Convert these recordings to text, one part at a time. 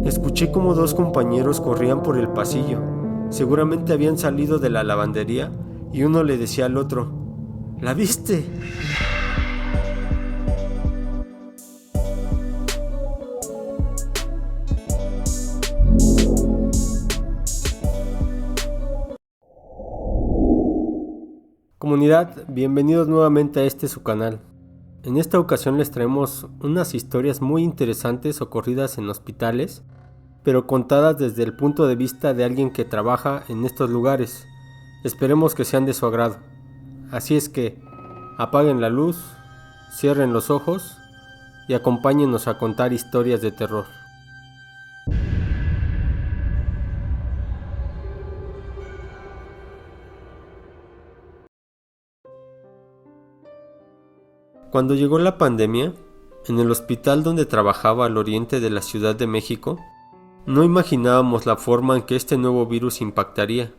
Escuché como dos compañeros corrían por el pasillo. Seguramente habían salido de la lavandería y uno le decía al otro: ¿la viste? Comunidad, bienvenidos nuevamente a su canal. En esta ocasión les traemos unas historias muy interesantes ocurridas en hospitales, pero contadas desde el punto de vista de alguien que trabaja en estos lugares. Esperemos que sean de su agrado. Así es que apaguen la luz, cierren los ojos y acompáñenos a contar historias de terror. Cuando llegó la pandemia, en el hospital donde trabajaba al oriente de la Ciudad de México, no imaginábamos la forma en que este nuevo virus impactaría.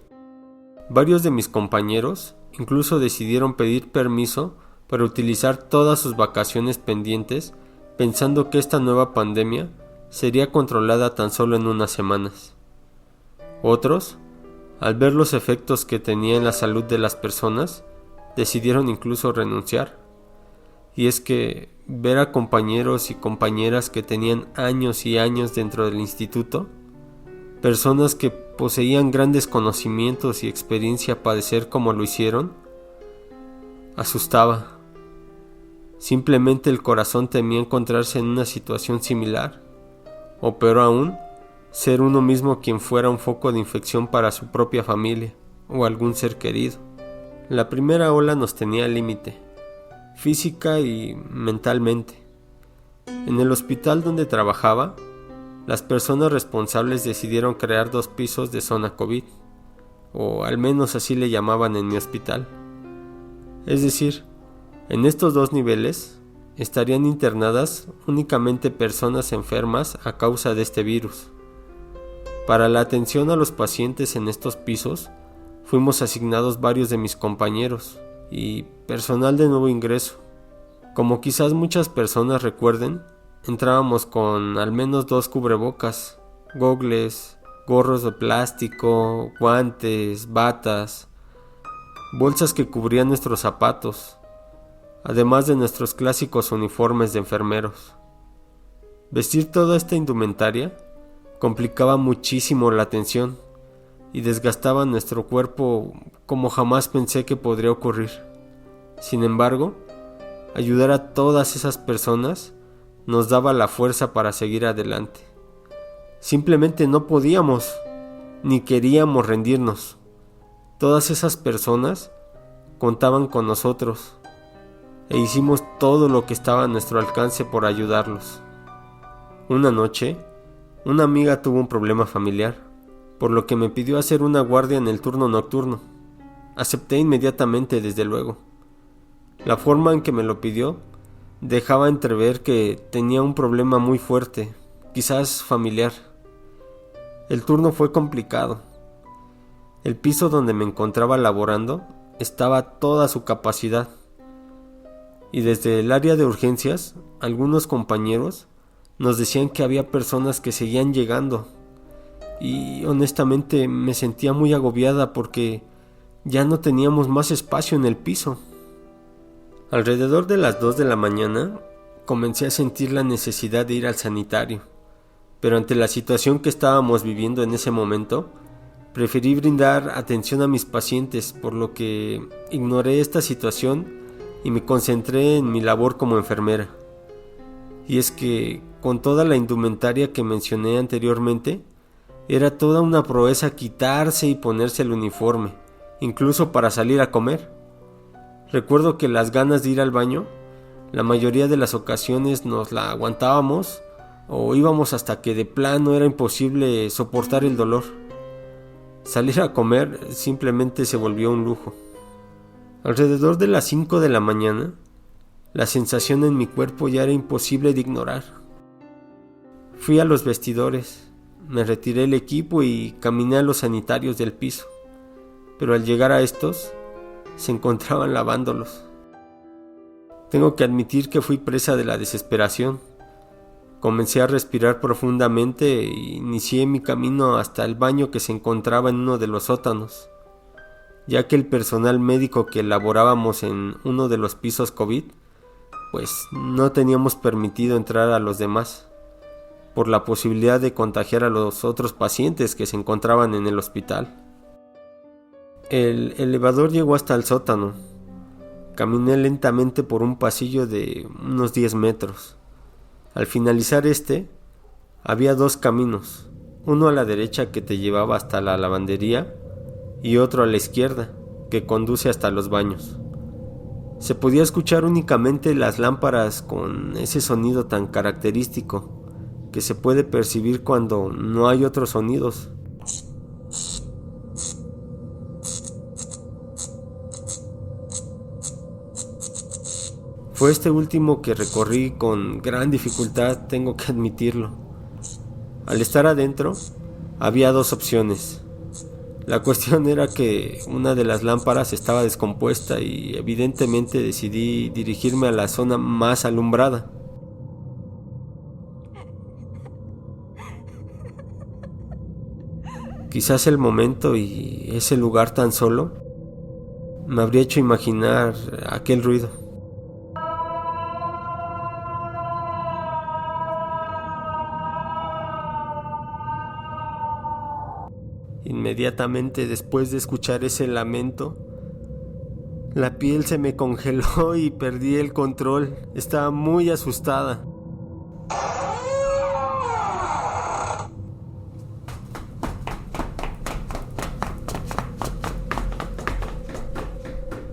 Varios de mis compañeros incluso decidieron pedir permiso para utilizar todas sus vacaciones pendientes, pensando que esta nueva pandemia sería controlada tan solo en unas semanas. Otros, al ver los efectos que tenía en la salud de las personas, decidieron incluso renunciar. Y es que ver a compañeros y compañeras que tenían años y años dentro del instituto, personas que poseían grandes conocimientos y experiencia a padecer como lo hicieron, asustaba. Simplemente el corazón temía encontrarse en una situación similar, o peor aún, ser uno mismo quien fuera un foco de infección para su propia familia o algún ser querido. La primera ola nos tenía al límite, física y mentalmente. En el hospital donde trabajaba, las personas responsables decidieron crear 2 pisos de zona COVID, o al menos así le llamaban en mi hospital. Es decir, en estos 2 niveles estarían internadas únicamente personas enfermas a causa de este virus. Para la atención a los pacientes en estos pisos, fuimos asignados varios de mis compañeros y personal de nuevo ingreso. Como quizás muchas personas recuerden, entrábamos con al menos 2 cubrebocas, gogles, gorros de plástico, guantes, batas, bolsas que cubrían nuestros zapatos, además de nuestros clásicos uniformes de enfermeros. Vestir toda esta indumentaria complicaba muchísimo la atención y desgastaba nuestro cuerpo como jamás pensé que podría ocurrir. Sin embargo, ayudar a todas esas personas nos daba la fuerza para seguir adelante. Simplemente no podíamos, ni queríamos rendirnos. Todas esas personas contaban con nosotros e hicimos todo lo que estaba a nuestro alcance por ayudarlos. Una noche, una amiga tuvo un problema familiar, por lo que me pidió hacer una guardia en el turno nocturno. Acepté inmediatamente, desde luego. La forma en que me lo pidió dejaba entrever que tenía un problema muy fuerte, quizás familiar. El turno fue complicado. El piso donde me encontraba laborando estaba a toda su capacidad, y desde el área de urgencias, algunos compañeros nos decían que había personas que seguían llegando, y honestamente me sentía muy agobiada porque ya no teníamos más espacio en el piso. Alrededor de las 2 de la mañana comencé a sentir la necesidad de ir al sanitario, pero ante la situación que estábamos viviendo en ese momento, preferí brindar atención a mis pacientes, por lo que ignoré esta situación y me concentré en mi labor como enfermera. Y es que, con toda la indumentaria que mencioné anteriormente, era toda una proeza quitarse y ponerse el uniforme, incluso para salir a comer. Recuerdo que las ganas de ir al baño, la mayoría de las ocasiones nos la aguantábamos o íbamos hasta que de plano era imposible soportar el dolor. Salir a comer simplemente se volvió un lujo. Alrededor de las 5 de la mañana, la sensación en mi cuerpo ya era imposible de ignorar. Fui a los vestidores, me retiré el equipo y caminé a los sanitarios del piso, pero al llegar a estos, se encontraban lavándolos. Tengo que admitir que fui presa de la desesperación. Comencé a respirar profundamente e inicié mi camino hasta el baño que se encontraba en uno de los sótanos, ya que el personal médico que laborábamos en uno de los pisos COVID, pues no teníamos permitido entrar a los demás, por la posibilidad de contagiar a los otros pacientes que se encontraban en el hospital. El elevador llegó hasta el sótano. Caminé lentamente por un pasillo de unos 10 metros. Al finalizar había 2 caminos, uno a la derecha que te llevaba hasta la lavandería y otro a la izquierda que conduce hasta los baños. Se podía escuchar únicamente las lámparas con ese sonido tan característico que se puede percibir cuando no hay otros sonidos. Fue este último que recorrí con gran dificultad, tengo que admitirlo. Al estar adentro, había 2 opciones. La cuestión era que una de las lámparas estaba descompuesta y evidentemente decidí dirigirme a la zona más alumbrada. Quizás el momento y ese lugar tan solo me habría hecho imaginar aquel ruido. Inmediatamente después de escuchar ese lamento, la piel se me congeló y perdí el control. Estaba muy asustada.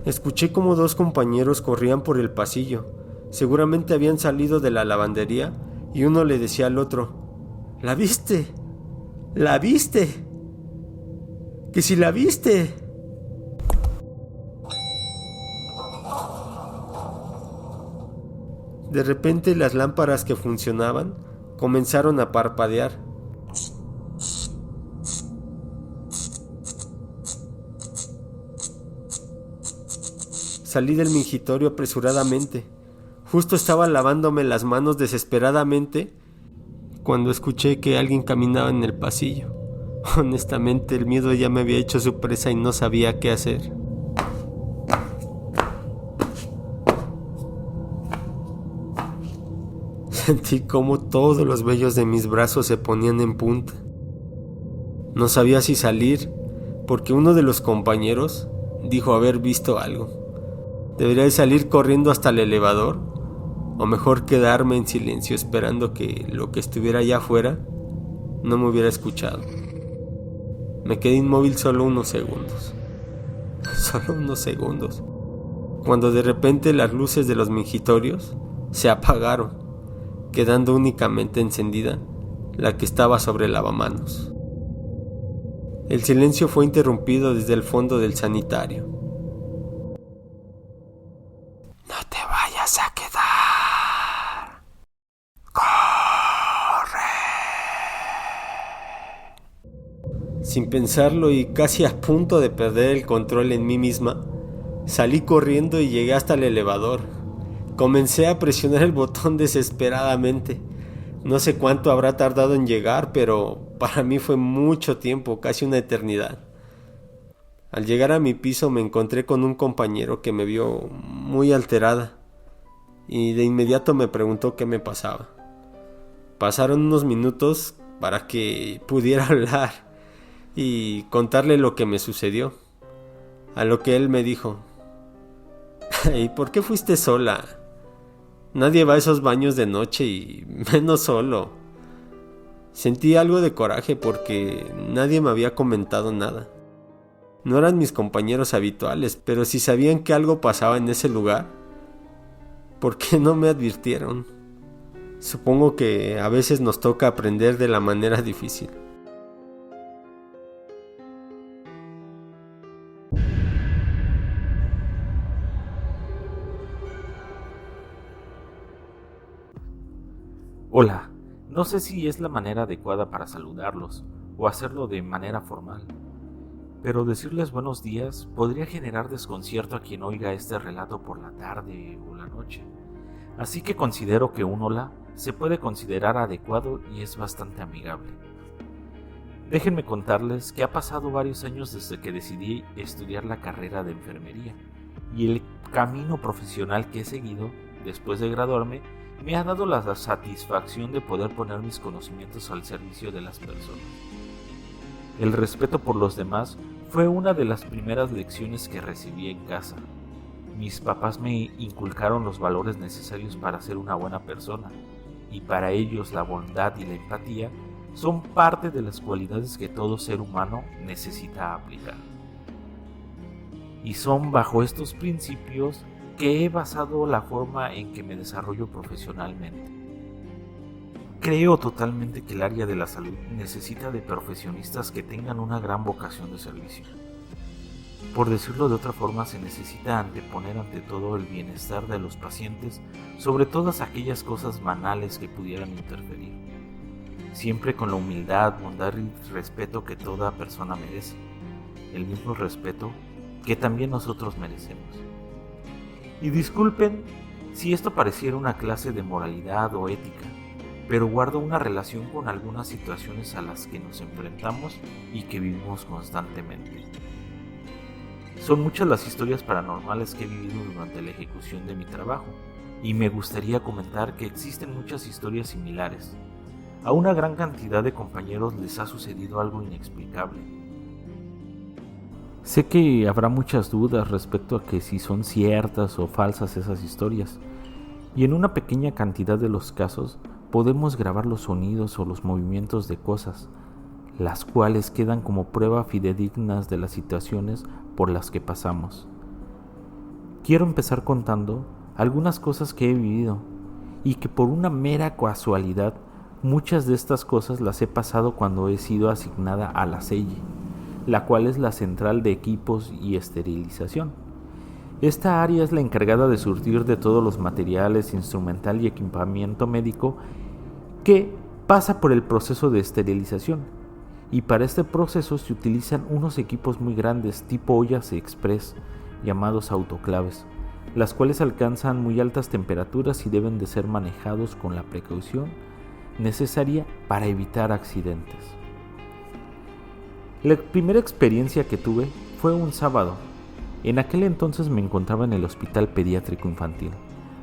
Escuché como 2 compañeros corrían por el pasillo. Seguramente habían salido de la lavandería y uno le decía al otro: ¿La viste? ¿La viste? ¡Que si la viste! De repente las lámparas que funcionaban comenzaron a parpadear. Salí del mingitorio apresuradamente. Justo estaba lavándome las manos desesperadamente cuando escuché que alguien caminaba en el pasillo. Honestamente, el miedo ya me había hecho su presa y no sabía qué hacer. Sentí como todos los vellos de mis brazos se ponían en punta. No sabía si salir, porque uno de los compañeros dijo haber visto algo. ¿Debería de salir corriendo hasta el elevador? ¿O mejor quedarme en silencio esperando que lo que estuviera allá afuera no me hubiera escuchado? Me quedé inmóvil solo unos segundos. Solo unos segundos. Cuando de repente las luces de los mingitorios se apagaron, quedando únicamente encendida la que estaba sobre el lavamanos. El silencio fue interrumpido desde el fondo del sanitario. ¡No te vayas a quedar! ¡Corre! Sin pensarlo y casi a punto de perder el control en mí misma, salí corriendo y llegué hasta el elevador. Comencé a presionar el botón desesperadamente. No sé cuánto habrá tardado en llegar, pero para mí fue mucho tiempo, casi una eternidad. Al llegar a mi piso me encontré con un compañero que me vio muy alterada y de inmediato me preguntó qué me pasaba. Pasaron unos minutos para que pudiera hablar y contarle lo que me sucedió, a lo que él me dijo: ¿Y por qué fuiste sola? Nadie va a esos baños de noche y menos solo. Sentí algo de coraje porque nadie me había comentado nada. No eran mis compañeros habituales, pero si sabían que algo pasaba en ese lugar, ¿por qué no me advirtieron? Supongo que a veces nos toca aprender de la manera difícil. Hola, no sé si es la manera adecuada para saludarlos o hacerlo de manera formal, pero decirles buenos días podría generar desconcierto a quien oiga este relato por la tarde o la noche. Así que considero que un hola se puede considerar adecuado y es bastante amigable. Déjenme contarles que ha pasado varios años desde que decidí estudiar la carrera de enfermería, y el camino profesional que he seguido después de graduarme me ha dado la satisfacción de poder poner mis conocimientos al servicio de las personas. El respeto por los demás fue una de las primeras lecciones que recibí en casa. Mis papás me inculcaron los valores necesarios para ser una buena persona, y para ellos la bondad y la empatía son parte de las cualidades que todo ser humano necesita aplicar. Y son bajo estos principios que he basado la forma en que me desarrollo profesionalmente. Creo totalmente que el área de la salud necesita de profesionistas que tengan una gran vocación de servicio. Por decirlo de otra forma, se necesita anteponer ante todo el bienestar de los pacientes sobre todas aquellas cosas banales que pudieran interferir, siempre con la humildad, bondad y respeto que toda persona merece, el mismo respeto que también nosotros merecemos. Y disculpen si esto pareciera una clase de moralidad o ética, pero guardo una relación con algunas situaciones a las que nos enfrentamos y que vivimos constantemente. Son muchas las historias paranormales que he vivido durante la ejecución de mi trabajo, y me gustaría comentar que existen muchas historias similares. A una gran cantidad de compañeros les ha sucedido algo inexplicable. Sé que habrá muchas dudas respecto a que si son ciertas o falsas esas historias, y en una pequeña cantidad de los casos podemos grabar los sonidos o los movimientos de cosas, las cuales quedan como prueba fidedignas de las situaciones por las que pasamos. Quiero empezar contando algunas cosas que he vivido y que por una mera casualidad muchas de estas cosas las he pasado cuando he sido asignada a la selle, la cual es la central de equipos y esterilización. Esta área es la encargada de surtir de todos los materiales, instrumental y equipamiento médico que pasa por el proceso de esterilización, y para este proceso se utilizan unos equipos muy grandes tipo ollas express llamados autoclaves, las cuales alcanzan muy altas temperaturas y deben de ser manejados con la precaución necesaria para evitar accidentes. La primera experiencia que tuve fue un sábado. En aquel entonces me encontraba en el Hospital Pediátrico Infantil,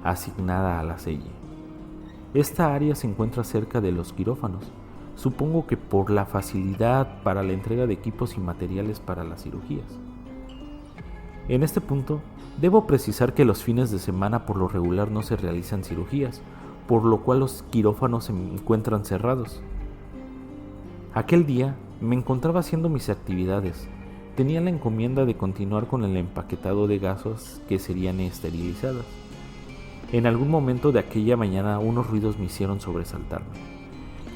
asignada a la selle. Esta área se encuentra cerca de los quirófanos, supongo que por la facilidad para la entrega de equipos y materiales para las cirugías. En este punto, debo precisar que los fines de semana por lo regular no se realizan cirugías, por lo cual los quirófanos se encuentran cerrados. Aquel día me encontraba haciendo mis actividades. Tenía la encomienda de continuar con el empaquetado de gasas que serían esterilizadas. En algún momento de aquella mañana unos ruidos me hicieron sobresaltarme.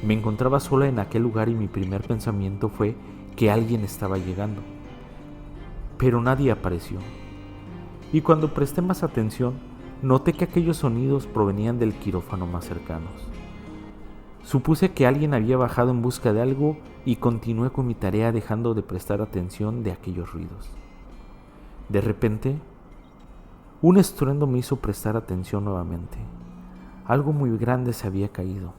Me encontraba sola en aquel lugar y mi primer pensamiento fue que alguien estaba llegando. Pero nadie apareció. Y cuando presté más atención, noté que aquellos sonidos provenían del quirófano más cercanos. Supuse que alguien había bajado en busca de algo y continué con mi tarea dejando de prestar atención de aquellos ruidos. De repente, un estruendo me hizo prestar atención nuevamente. Algo muy grande se había caído.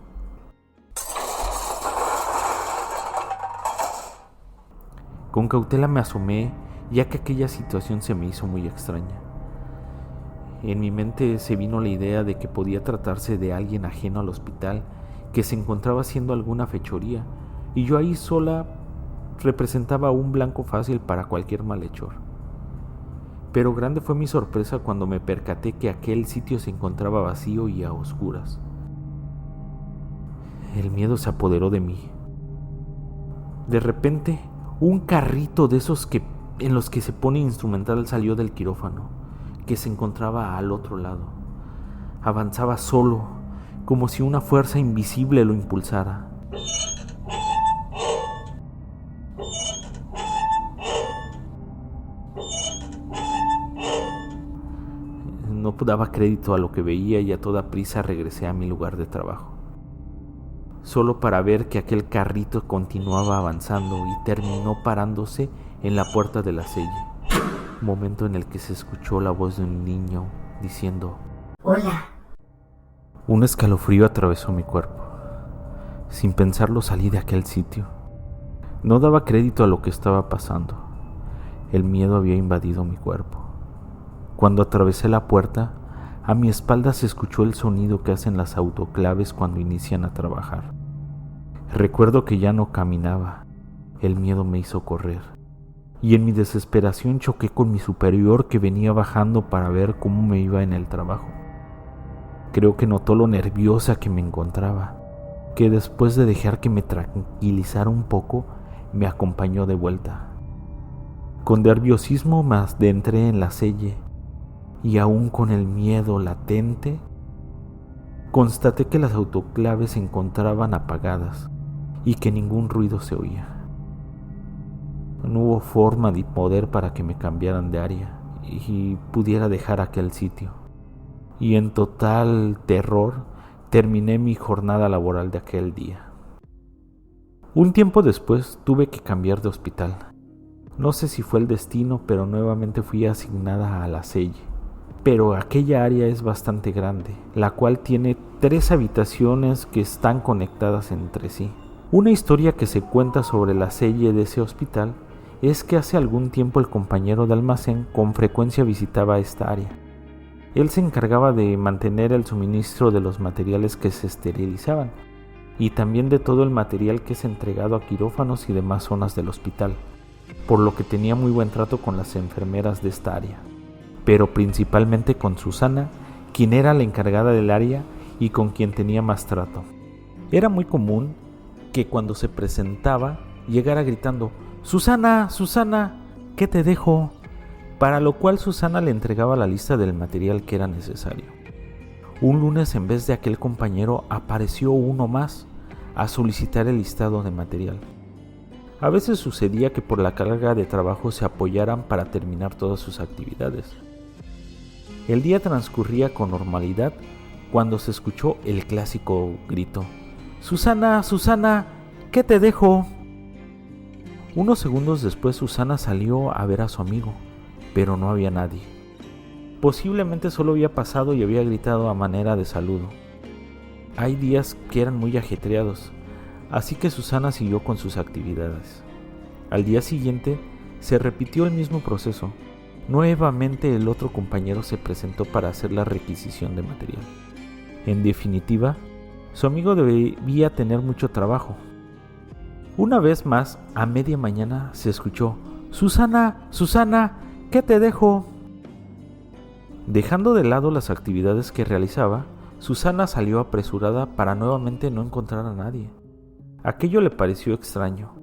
Con cautela me asomé, ya que aquella situación se me hizo muy extraña. En mi mente se vino la idea de que podía tratarse de alguien ajeno al hospital que se encontraba haciendo alguna fechoría, y yo ahí sola representaba un blanco fácil para cualquier malhechor. Pero grande fue mi sorpresa cuando me percaté que aquel sitio se encontraba vacío y a oscuras. El miedo se apoderó de mí. De repente, un carrito de esos en los que se pone instrumental salió del quirófano, que se encontraba al otro lado. Avanzaba solo, como si una fuerza invisible lo impulsara. No daba crédito a lo que veía y a toda prisa regresé a mi lugar de trabajo, solo para ver que aquel carrito continuaba avanzando y terminó parándose en la puerta de la selle, momento en el que se escuchó la voz de un niño diciendo: «Hola». Un escalofrío atravesó mi cuerpo. Sin pensarlo salí de aquel sitio. No daba crédito a lo que estaba pasando. El miedo había invadido mi cuerpo. Cuando atravesé la puerta, a mi espalda se escuchó el sonido que hacen las autoclaves cuando inician a trabajar. Recuerdo que ya no caminaba. El miedo me hizo correr. Y en mi desesperación choqué con mi superior que venía bajando para ver cómo me iba en el trabajo. Creo que notó lo nerviosa que me encontraba, que después de dejar que me tranquilizara un poco, me acompañó de vuelta. Con nerviosismo me adentré en la selle y aún con el miedo latente, constaté que las autoclaves se encontraban apagadas y que ningún ruido se oía. No hubo forma ni poder para que me cambiaran de área y pudiera dejar aquel sitio. Y en total terror terminé mi jornada laboral de aquel día. Un tiempo después tuve que cambiar de hospital. No sé si fue el destino, pero nuevamente fui asignada a la selle. Pero aquella área es bastante grande, la cual tiene 3 habitaciones que están conectadas entre sí. Una historia que se cuenta sobre la selle de ese hospital es que hace algún tiempo el compañero de almacén con frecuencia visitaba esta área. Él se encargaba de mantener el suministro de los materiales que se esterilizaban y también de todo el material que es entregado a quirófanos y demás zonas del hospital, por lo que tenía muy buen trato con las enfermeras de esta área, pero principalmente con Susana, quien era la encargada del área y con quien tenía más trato. Era muy común que cuando se presentaba llegara gritando: «Susana, Susana, ¿qué te dejo?», para lo cual Susana le entregaba la lista del material que era necesario. Un lunes, en vez de aquel compañero, apareció uno más a solicitar el listado de material. A veces sucedía que por la carga de trabajo se apoyaran para terminar todas sus actividades. El día transcurría con normalidad cuando se escuchó el clásico grito: «Susana, Susana, ¿qué te dejo?». Unos segundos después Susana salió a ver a su amigo, pero no había nadie. Posiblemente solo había pasado y había gritado a manera de saludo. Hay días que eran muy ajetreados, así que Susana siguió con sus actividades. Al día siguiente se repitió el mismo proceso. Nuevamente el otro compañero se presentó para hacer la requisición de material. En definitiva, su amigo debía tener mucho trabajo. Una vez más, a media mañana se escuchó: «Susana, Susana, ¿qué te dejo?». Dejando de lado las actividades que realizaba, Susana salió apresurada para nuevamente no encontrar a nadie. Aquello le pareció extraño.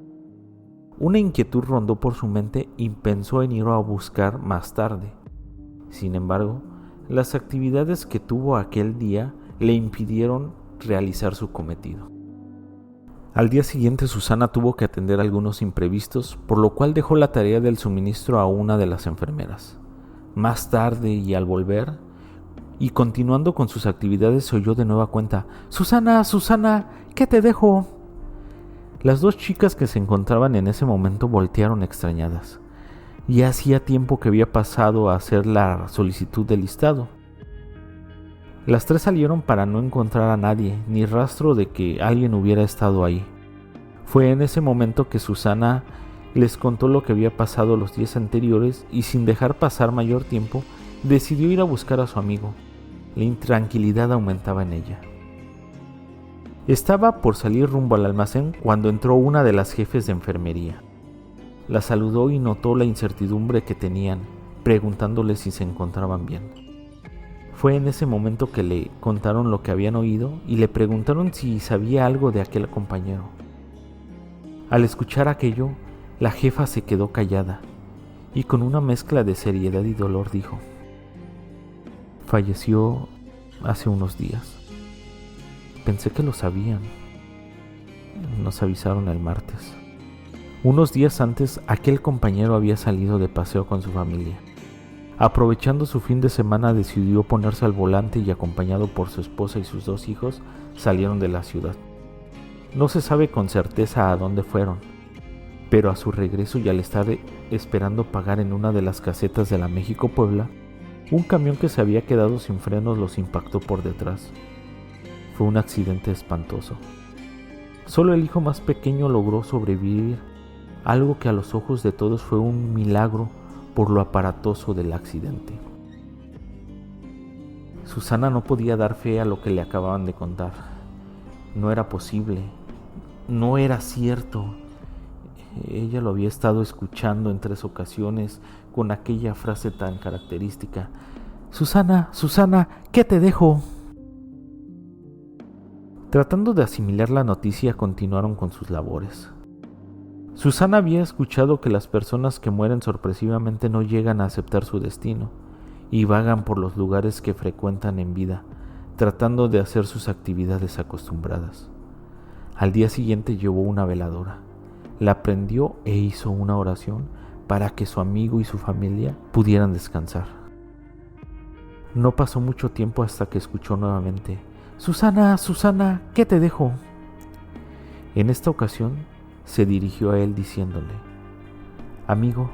Una inquietud rondó por su mente y pensó en ir a buscar más tarde. Sin embargo, las actividades que tuvo aquel día le impidieron realizar su cometido. Al día siguiente Susana tuvo que atender algunos imprevistos, por lo cual dejó la tarea del suministro a una de las enfermeras. Más tarde y al volver, y continuando con sus actividades, se oyó de nueva cuenta: «Susana, Susana, ¿qué te dejo?». Las 2 chicas que se encontraban en ese momento voltearon extrañadas. Ya hacía tiempo que había pasado a hacer la solicitud de listado. Las 3 salieron para no encontrar a nadie, ni rastro de que alguien hubiera estado ahí. Fue en ese momento que Susana les contó lo que había pasado los días anteriores y, sin dejar pasar mayor tiempo, decidió ir a buscar a su amigo. La intranquilidad aumentaba en ella. Estaba por salir rumbo al almacén cuando entró una de las jefes de enfermería. La saludó y notó la incertidumbre que tenían, preguntándole si se encontraban bien. Fue en ese momento que le contaron lo que habían oído y le preguntaron si sabía algo de aquel compañero. Al escuchar aquello, la jefa se quedó callada y con una mezcla de seriedad y dolor dijo: «Falleció hace unos días. Pensé que lo sabían. Nos avisaron el martes. Unos días antes, aquel compañero había salido de paseo con su familia. Aprovechando su fin de semana, decidió ponerse al volante y, acompañado por su esposa y sus 2 hijos, salieron de la ciudad. No se sabe con certeza a dónde fueron, pero a su regreso y al estar esperando pagar en una de las casetas de la México-Puebla, un camión que se había quedado sin frenos los impactó por detrás. Fue un accidente espantoso. Solo el hijo más pequeño logró sobrevivir, algo que a los ojos de todos fue un milagro por lo aparatoso del accidente. Susana no podía dar fe a lo que le acababan de contar. No era posible, no era cierto. Ella lo había estado escuchando en 3 ocasiones con aquella frase tan característica: Susana, Susana, ¿qué te dejo? Tratando de asimilar la noticia, continuaron con sus labores. Susana había escuchado que las personas que mueren sorpresivamente no llegan a aceptar su destino y vagan por los lugares que frecuentan en vida, tratando de hacer sus actividades acostumbradas. Al día siguiente llevó una veladora, la prendió e hizo una oración para que su amigo y su familia pudieran descansar. No pasó mucho tiempo hasta que escuchó nuevamente: Susana, Susana, ¿qué te dejo? En esta ocasión se dirigió a él diciéndole: Amigo,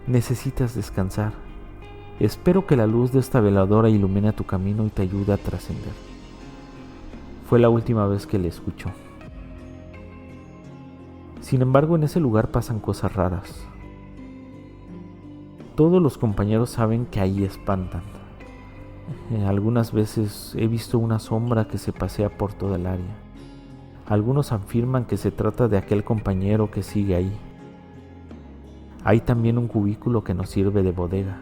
necesitas descansar. Espero que la luz de esta veladora ilumine tu camino y te ayude a trascender. Fue la última vez que le escuchó. Sin embargo, en ese lugar pasan cosas raras. Todos los compañeros saben que ahí espantan. Algunas veces he visto una sombra que se pasea por toda el área. Algunos afirman que se trata de aquel compañero que sigue ahí. Hay también un cubículo que nos sirve de bodega.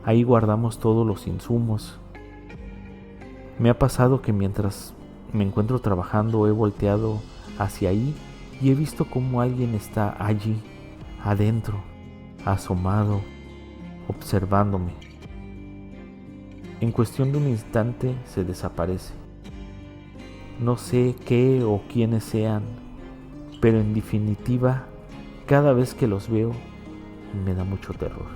Ahí guardamos todos los insumos. Me ha pasado que mientras me encuentro trabajando he volteado hacia ahí y he visto cómo alguien está allí, adentro, asomado, observándome. En cuestión de un instante se desaparece. No sé qué o quiénes sean, pero en definitiva, cada vez que los veo, me da mucho terror.